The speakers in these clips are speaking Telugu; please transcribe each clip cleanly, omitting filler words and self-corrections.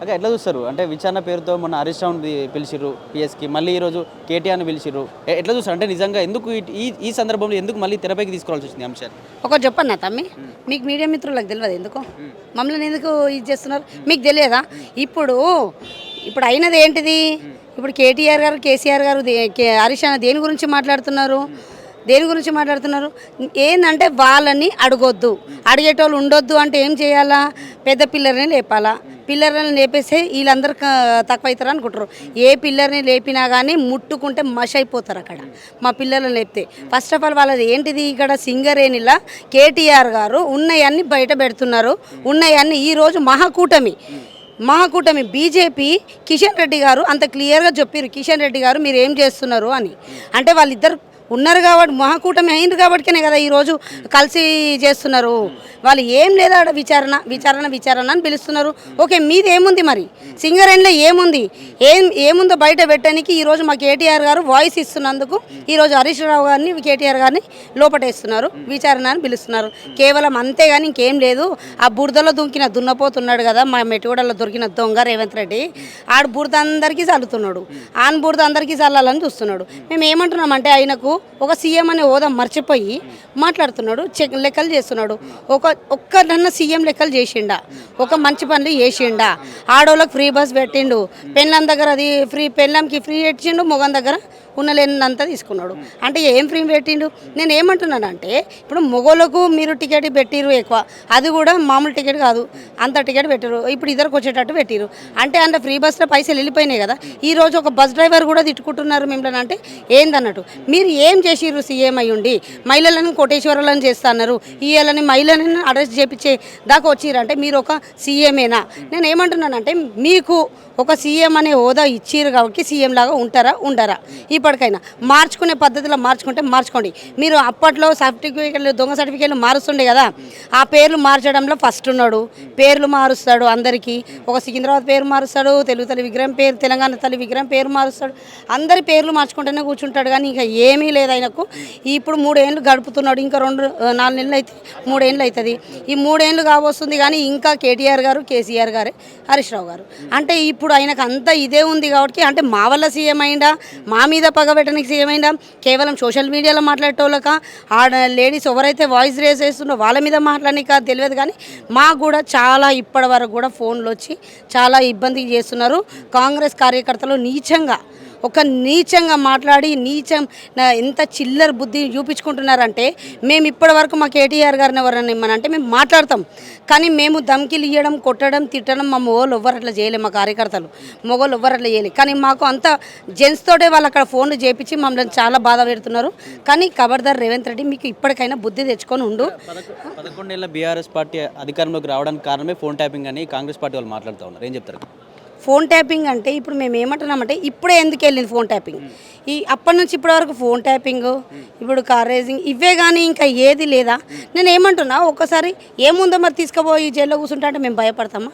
ఓకే. ఎట్లా చూస్తారు? అంటే విచారణ పేరుతో మొన్న హరీష్ రావుని పిలిచిర్రు పీఎస్‌కి. మళ్ళీ ఈరోజు కేటీఆర్‌ని పిలిచిర్రు. ఎట్లా చూస్తారు? అంటే నిజంగా ఎందుకు ఈ ఈ సందర్భంలో ఎందుకు మళ్ళీ తెరపైకి తీసుకురావాల్సొచ్చింది ఈ అంశాన్ని? ఒకటి చెప్పన్నా తమ్మి, మీకు మీడియా మిత్రులకు తెలియదు ఎందుకు మమ్మల్ని ఎందుకు ఇది చేస్తున్నారు? మీకు తెలియదా? ఇప్పుడు ఇప్పుడు అయినది ఏంటిది? ఇప్పుడు కేటీఆర్ గారు, కేసీఆర్ గారు, హరీష్ అన్న దేని గురించి మాట్లాడుతున్నారు? దేని గురించి మాట్లాడుతున్నారు? ఏంటంటే వాళ్ళని అడగొద్దు, అడిగేటోళ్ళు ఉండొద్దు అంటే ఏం చేయాలా? పెద్ద పిల్లర్ని లేపాలా. పిల్లర్ని లేపేస్తే వీళ్ళందరూ తక్కువ అవుతారు అనుకుంటారు. ఏ పిల్లర్ని లేపినా కానీ ముట్టుకుంటే మష్ అయిపోతారు అక్కడ మా పిల్లలను లేపితే. ఫస్ట్ ఆఫ్ ఆల్ వాళ్ళది ఏంటిది? ఇక్కడ సింగరేణిలా కేటీఆర్ గారు ఉన్నయన్నీ బయట పెడుతున్నారు. ఉన్నయన్నీ ఈరోజు మహాకూటమి బీజేపీ కిషన్ రెడ్డి గారు అంత క్లియర్గా చెప్పారు. కిషన్ రెడ్డి గారు మీరు ఏం చేస్తున్నారు అని. అంటే వాళ్ళిద్దరు ఉన్నారు కాబట్టి మహాకూటమి అయింది కాబట్టినే కదా ఈరోజు కలిసి చేస్తున్నారు. వాళ్ళు ఏం లేదా ఆడ విచారణ అని పిలుస్తున్నారు. ఓకే, మీది ఏముంది మరి? సింగరేణిలో ఏముంది? ఏముందో బయట పెట్టడానికి ఈరోజు మా కేటీఆర్ గారు వాయిస్ ఇస్తున్నందుకు ఈరోజు హరీష్ రావు గారిని, కేటీఆర్ గారిని లోపటేస్తున్నారు, విచారణ అని పిలుస్తున్నారు. కేవలం అంతేగాని ఇంకేం లేదు. ఆ బురదలో దుంకిన దున్నపోతున్నాడు కదా మా మెట్టుగూడలో దొరికిన దొంగ రేవంత్ రెడ్డి, ఆడు బురద అందరికీ చల్లుతున్నాడు. ఆన్ బురద అందరికీ చల్లాలని చూస్తున్నాడు. మేము ఏమంటున్నామంటే ఆయనకు ఒక సీఎం అనే హోదా మర్చిపోయి మాట్లాడుతున్నాడు, లెక్కలు చేస్తున్నాడు. ఒక్కడన్నా సీఎం లెక్కలు చేసిండా? ఒక మంచి పనులు చేసిండా? ఆడోళ్ళకి ఫ్రీ బస్ పెట్టిండు, పెళ్ళం దగ్గర అది ఫ్రీ, పెళ్ళంకి ఫ్రీ ఇచ్చిండు, మొగం దగ్గర ఉన్నలేనంతా తీసుకున్నాడు. అంటే ఏం ఫ్రీ పెట్టిండు? నేను ఏమంటున్నానంటే ఇప్పుడు మొగోళ్ళకు మీరు టికెట్ పెట్టిరు ఎక్కువ, అది కూడా మామూలు టికెట్ కాదు, అంత టికెట్ పెట్టిరు. ఇప్పుడు ఇద్దరికి వచ్చేటట్టు పెట్టిరు. అంటే అంత ఫ్రీ బస్లో పైసలు వెళ్ళిపోయినాయి కదా. ఈరోజు ఒక బస్ డ్రైవర్ కూడా తిట్టుకుంటున్నారు మిమ్మల్ని. అంటే ఏందన్నట్టు మీరు ఏం చేసిర్రు? సీఎం అయ్యుండి మహిళలను కోటేశ్వరాలను చేస్తున్నారు, ఇయ్యాలని మహిళలను అరెస్ట్ చేపించే దాకా వచ్చిరంటే మీరు ఒక సీఎమేనా? నేను ఏమంటున్నానంటే మీకు ఒక సీఎం అనే హోదా ఇచ్చిరు కాబట్టి సీఎం లాగా ఉంటారా ఉండరా? ఇప్పటికైనా మార్చుకునే పద్ధతిలో మార్చుకోండి. మీరు అప్పట్లో సర్టిఫికేట్లు, దొంగ సర్టిఫికేట్లు మారుస్తుండే కదా, ఆ పేర్లు మార్చడంలో ఫస్ట్ ఉన్నాడు. పేర్లు మారుస్తాడు అందరికీ. ఒక సికింద్రాబాద్ పేరు మారుస్తాడు, తెలుగు తల్లి విగ్రహం పేరు, తెలంగాణ తల్లి విగ్రహం పేరు మారుస్తాడు. అందరి పేర్లు మార్చుకుంటూనే కూర్చుంటాడు. కానీ ఇంకా ఏమీ లేదు ఆయనకు. ఇప్పుడు 3 ఏళ్ళు గడుపుతున్నాడు. ఇంకా 4 నెలలు అయితే 3 ఏళ్ళు అవుతుంది. ఈ 3 ఏళ్ళు కావస్తుంది. కానీ ఇంకా కేటీఆర్ గారు, కేసీఆర్ గారే, హరీష్ రావు గారు. అంటే ఇప్పుడు ఆయనకు అంతా ఇదే ఉంది కాబట్టి, అంటే మా వల్ల సీఎం అయిందా, మా మీద పగ పెట్టడానికి సీఎం అయిందా, కేవలం సోషల్ మీడియాలో మాట్లాడేటోళ్ళక, ఆడ లేడీస్ ఎవరైతే వాయిస్ రేస్ చేస్తున్నారో వాళ్ళ మీద మాట్లాడడానికి తెలియదు. కానీ మాకు కూడా చాలా ఇప్పటి వరకు కూడా ఫోన్లు వచ్చి చాలా ఇబ్బంది చేస్తున్నారు. కాంగ్రెస్ కార్యకర్తలు నీచంగా మాట్లాడి ఎంత చిల్లర బుద్ధి చూపించుకుంటున్నారంటే, మేము ఇప్పటి వరకు మా కేటీఆర్ గారిని ఎవరన్నా ఇమ్మనంటే మేము మాట్లాడతాం. కానీ మేము ధమ్కీలు ఇవ్వడం, కొట్టడం, తిట్టడం మా మొగోళ్ళు ఎవ్వరు అట్లా చేయలేము. మా కార్యకర్తలు మొగోళ్ళు ఎవ్వరు అట్లా చేయలేదు. కానీ మాకు అంత జెంట్స్ తోటే వాళ్ళు అక్కడ ఫోన్లు చేపించి మమ్మల్ని చాలా బాధ పెడుతున్నారు. కానీ ఖబర్దార్ రేవంత్ రెడ్డి, మీకు ఇప్పటికైనా బుద్ధి తెచ్చుకొని ఉండు. 11 ఏళ్ళ బీఆర్ఎస్ పార్టీ అధికారంలోకి రావడానికి కారణమే ఫోన్ ట్యాపింగ్ అని కాంగ్రెస్ పార్టీ వాళ్ళు మాట్లాడుతూ ఉన్నారు. ఏం చెప్తారు? ఫోన్ ట్యాపింగ్ అంటే ఇప్పుడు మేము ఏమంటున్నామంటే ఇప్పుడే ఎందుకు వెళ్ళింది ఫోన్ ట్యాపింగ్? అప్పటి నుంచి ఇప్పటి వరకు ఫోన్ ట్యాపింగ్, ఇప్పుడు కార్ రేసింగ్, ఇవే కానీ ఇంకా ఏది లేదా? నేను ఏమంటున్నా, ఒక్కసారి ఏముందో మరి తీసుకుపోయి జైల్లో కూర్చుంటా అంటే మేము భయపడతామా?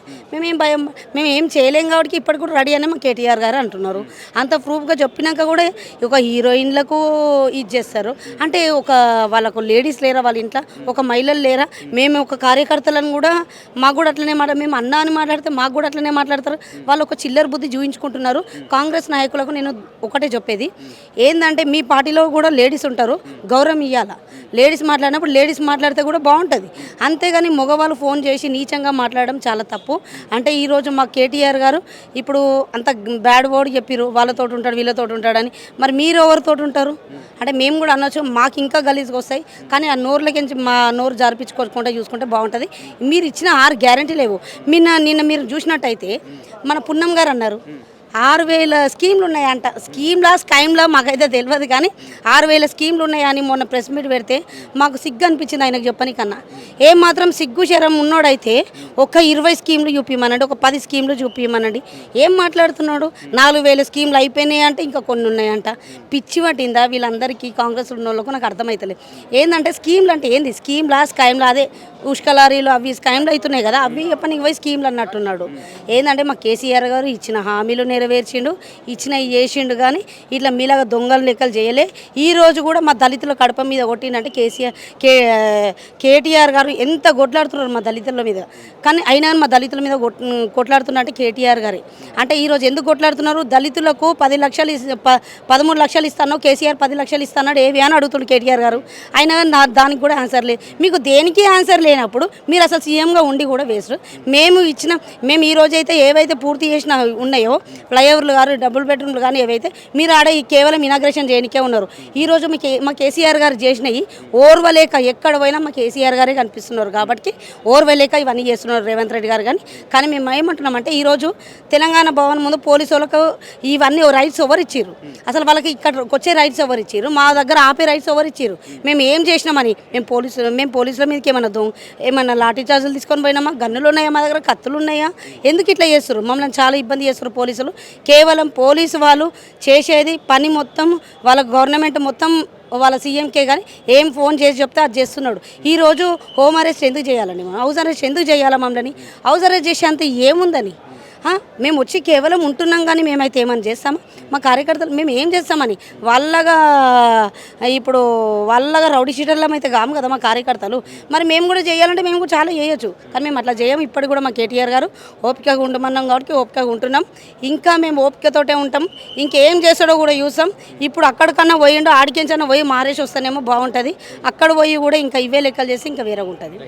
మేము ఏం చేయలేం కాబట్టి ఇప్పటికి కూడా రెడీ అని మా కేటీఆర్ గారు అంటున్నారు. అంత ప్రూఫ్గా చెప్పినాక కూడా ఒక హీరోయిన్లకు ఇది చేస్తారు. అంటే వాళ్ళకు లేడీస్ లేరా వాళ్ళ ఇంట్లో? ఒక మహిళలు లేరా? మేము ఒక కార్యకర్తలను కూడా మాకు కూడా అట్లనే మేము అన్నా అని మాట్లాడితే మాకు కూడా అట్లనే మాట్లాడతారు. వాళ్ళు ఒక చిల్లర బుద్ధి చూపించుకుంటున్నారు. కాంగ్రెస్ నాయకులకు నేను ఒకటే చెప్పేది ఏంటంటే, మీ పార్టీలో కూడా లేడీస్ ఉంటారు, గౌరవం ఇవ్వాలా. లేడీస్ మాట్లాడినప్పుడు లేడీస్ మాట్లాడితే కూడా బాగుంటుంది. అంతేగాని మగవాళ్ళు ఫోన్ చేసి నీచంగా మాట్లాడడం చాలా తప్పు. అంటే ఈరోజు మా కేటీఆర్ గారు ఇప్పుడు అంత బ్యాడ్ వర్డ్ చెప్పిరు, వాళ్ళతో ఉంటాడు వీళ్ళతో ఉంటాడని. మరి మీరు ఎవరితో ఉంటారు? అంటే మేము కూడా అనొచ్చు, మాకు ఇంకా గలీజ్గా వస్తాయి. కానీ ఆ నోరులకించి మా నోరు జారిపించుకోకుండా చూసుకుంటే బాగుంటుంది. మీరు ఇచ్చిన 6 గ్యారెంటీ లేవు. నిన్న మీరు చూసినట్టయితే మన పున్నం గారు అన్నారు 6,000 స్కీమ్లు ఉన్నాయంట. స్కైమ్లా మాకైతే తెలియదు. కానీ 6,000 స్కీమ్లు ఉన్నాయని మొన్న ప్రెస్ మీట్ పెడితే మాకు సిగ్గు అనిపించింది ఆయనకు చెప్పని కన్నా. ఏమాత్రం సిగ్గు శరం ఉన్నోడైతే ఒక 20 స్కీమ్లు చూపించమనండి, ఒక 10 స్కీమ్లు చూపించమనండి. ఏం మాట్లాడుతున్నాడు? 4,000 స్కీమ్లు అయిపోయినాయి అంటే ఇంకా కొన్ని ఉన్నాయంట. పిచ్చి పట్టిందా వీళ్ళందరికీ? కాంగ్రెస్ ఉన్న వాళ్ళకు నాకు అర్థమవుతలేదు. ఏంటంటే స్కీమ్లు అంటే ఏంది? స్కైమ్లా అదే ఉష్కలారీలు అవి స్కైమ్లు అవుతున్నాయి కదా, అవి చెప్పని 20 స్కీమ్లు అన్నట్టున్నాడు. ఏంటంటే మా కేసీఆర్ గారు ఇచ్చిన హామీలు నెరవేర్చిండు, ఇచ్చినవి చేసిండు. కానీ ఇట్లా మీలాగా దొంగలు లెక్కలు చేయలే. ఈ రోజు కూడా మా దళితుల కడప మీద కొట్టిండంటే కేటీఆర్ గారు ఎంత కొట్లాడుతున్నారు మా దళితుల మీద. కానీ అయినా మా దళితుల మీద కొట్లాడుతున్నా అంటే కేటీఆర్ గారే. అంటే ఈరోజు ఎందుకు కొట్లాడుతున్నారు? దళితులకు 10 లక్షలు 13 లక్షలు ఇస్తాను, కేసీఆర్ 10 లక్షలు ఇస్తాడు ఏవి అని అడుగుతుండు కేటీఆర్ గారు. అయినా దానికి కూడా ఆన్సర్ లేదు. మీకు దేనికి ఆన్సర్ లేనప్పుడు మీరు అసలు సీఎంగా ఉండి కూడా వేస్ట్. మేము ఈ రోజైతే ఏవైతే పూర్తి చేసిన ఉన్నాయో ఫ్లైఓవర్లు కానీ డబుల్ బెడ్రూమ్లు కానీ ఏవైతే మీరు ఆడ కేవలం ఇనాగ్రేషన్ చేయనికే ఉన్నారు. ఈరోజు మా కేసీఆర్ గారు చేసినవి ఓర్వలేక ఎక్కడ పోయినా మా కేసీఆర్ గారే కనిపిస్తున్నారు. కాబట్టి ఓర్వలేక ఇవన్నీ చేస్తున్నారు రేవంత్ రెడ్డి గారు. కానీ మేము ఏమంటున్నామంటే ఈరోజు తెలంగాణ భవన్ ముందు పోలీసు వాళ్ళకు ఇవన్నీ రైట్స్ ఎవరు ఇచ్చారు? అసలు వాళ్ళకి ఇక్కడికి వచ్చే రైట్స్ ఎవరు ఇచ్చారు? మా దగ్గర ఆపే రైట్స్ ఎవరు ఇచ్చారు? మేము ఏం చేసినామని మేము పోలీసుల మీదకి ఏమన్నా లాఠీ చార్జులు తీసుకొని పోయినామా? గన్నులు ఉన్నాయా మా దగ్గర? కత్తులు ఉన్నాయా? ఎందుకు ఇట్లా చేస్తారు? మమ్మల్ని చాలా ఇబ్బంది చేస్తారు పోలీసులు. కేవలం పోలీసు వాళ్ళు చేసేది పని మొత్తం వాళ్ళ గవర్నమెంట్ మొత్తం వాళ్ళ సీఎంకే కానీ ఏం ఫోన్ చేసి చెప్తే అది చేస్తున్నాడు. ఈరోజు హోమ్ అరెస్ట్ ఎందుకు చేయాలండి? మనం హౌస్ అరెస్ట్ ఎందుకు చేయాలా? మమ్మల్ని హౌస్ అరెస్ట్ చేసే అంత ఏముందని? మేము వచ్చి కేవలం ఉంటున్నాం కానీ మేమైతే ఏమని చేస్తామా? మా కార్యకర్తలు మేము ఏం చేస్తామని వాళ్ళగా రౌడీ షీటర్లం అయితే కాము కదా మా కార్యకర్తలు. మరి మేము కూడా చేయాలంటే మేము కూడా చాలా చేయొచ్చు. కానీ మేము అట్లా చేయము. ఇప్పటికి కూడా మా కేటీఆర్ గారు ఓపికగా ఉండమన్నాం కాబట్టి ఓపికగా ఉంటున్నాం. ఇంకా మేము ఓపికతోటే ఉంటాం. ఇంకేం చేస్తాడో కూడా చూస్తాం. ఇప్పుడు అక్కడికన్నా పోయిండో ఆడికించన్నా పోయి మారేసి వస్తానేమో బాగుంటుంది. అక్కడ పోయి కూడా ఇంకా ఇవే లెక్కలు చేసి ఇంకా వేరే ఉంటుంది.